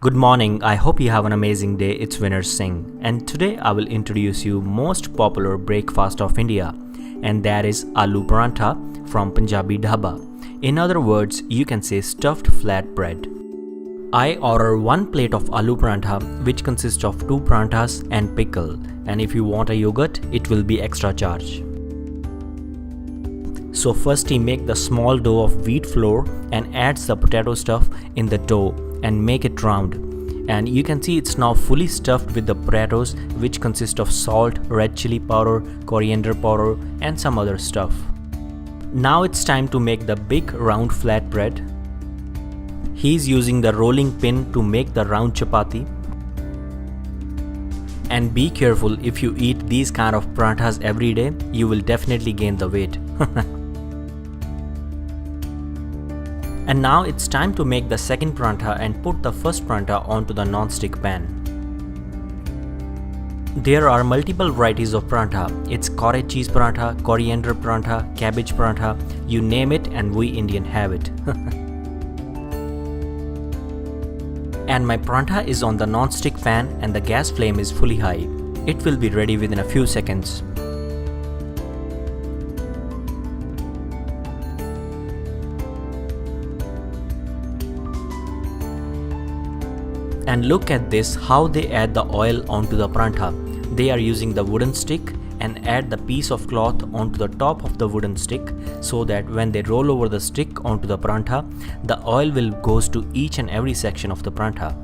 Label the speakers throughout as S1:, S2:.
S1: Good morning, I hope you have an amazing day. It's Vinner Singh, and today I will introduce you most popular breakfast of India, and that is Aloo Paratha from Punjabi Dhaba. In other words, you can say stuffed flat bread. I order one plate of Aloo Paratha, which consists of 2 parathas and pickle, and if you want a yogurt, it will be extra charge. So first he make the small dough of wheat flour and adds the potato stuff in the dough and make it round, and you can see it's now fully stuffed with the potatoes, which consist of salt, red chili powder, coriander powder and some other stuff. Now it's time to make the big round flat bread. He's using the rolling pin to make the round chapati. And be careful, if you eat these kind of parathas every day, you will definitely gain the weight. And now it's time to make the second paratha and put the first paratha onto the non-stick pan. There are multiple varieties of paratha. It's cottage cheese paratha, coriander paratha, cabbage paratha, you name it and we Indian have it. And my paratha is on the non-stick pan and the gas flame is fully high. It will be ready within a few seconds. And look at this, how they add the oil onto the paratha. They are using the wooden stick and add the piece of cloth onto the top of the wooden stick, so that when they roll over the stick onto the paratha, the oil will goes to each and every section of the paratha.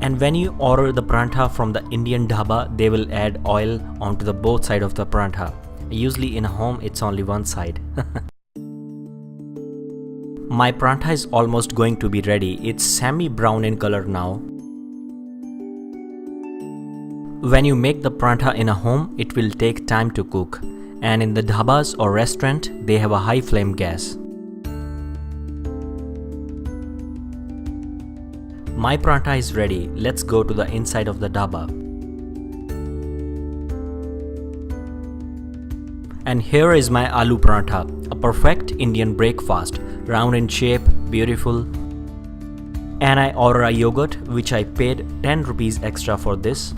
S1: And when you order the paratha from the Indian dhaba, they will add oil onto the both side of the paratha. Usually in a home it's only one side. My paratha is almost going to be ready. It's semi-brown in color now. When you make the paratha in a home, it will take time to cook. And in the dhabas or restaurant, they have a high flame gas. My paratha is ready. Let's go to the inside of the dhaba. And here is my Aloo Paratha, a perfect Indian breakfast, round in shape, beautiful. And I order a yogurt, which I paid 10 rupees extra for this.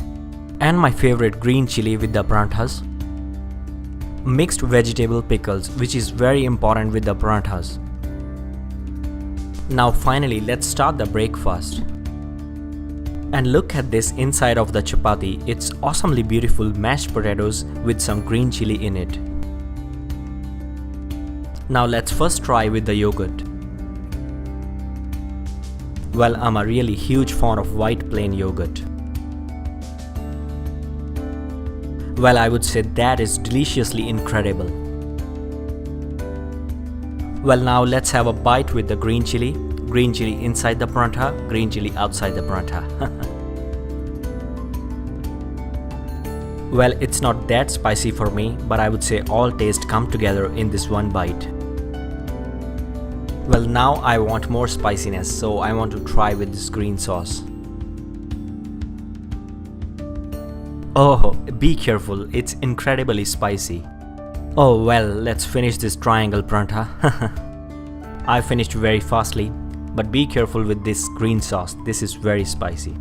S1: And my favorite green chili with the parathas. Mixed vegetable pickles, which is very important with the parathas. Now finally, let's start the breakfast. And look at this inside of the chapati. It's awesomely beautiful mashed potatoes with some green chili in it. Now let's first try with the yogurt. Well, I'm a really huge fan of white plain yogurt. Well, I would say that is deliciously incredible. Well, now let's have a bite with the green chili. Green chili inside the paratha, green chili outside the paratha. Well, it's not that spicy for me, but I would say all taste come together in this one bite. Well, now I want more spiciness, so I want to try with this green sauce. Oh, be careful, it's incredibly spicy. Oh well, let's finish this triangle paratha. I finished very fastly, but be careful with this green sauce, this is very spicy.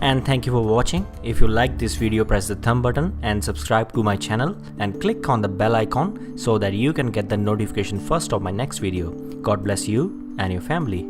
S1: And thank you for watching. If you like this video, press the thumb button and subscribe to my channel and click on the bell icon so that you can get the notification first of my next video. God bless you and your family.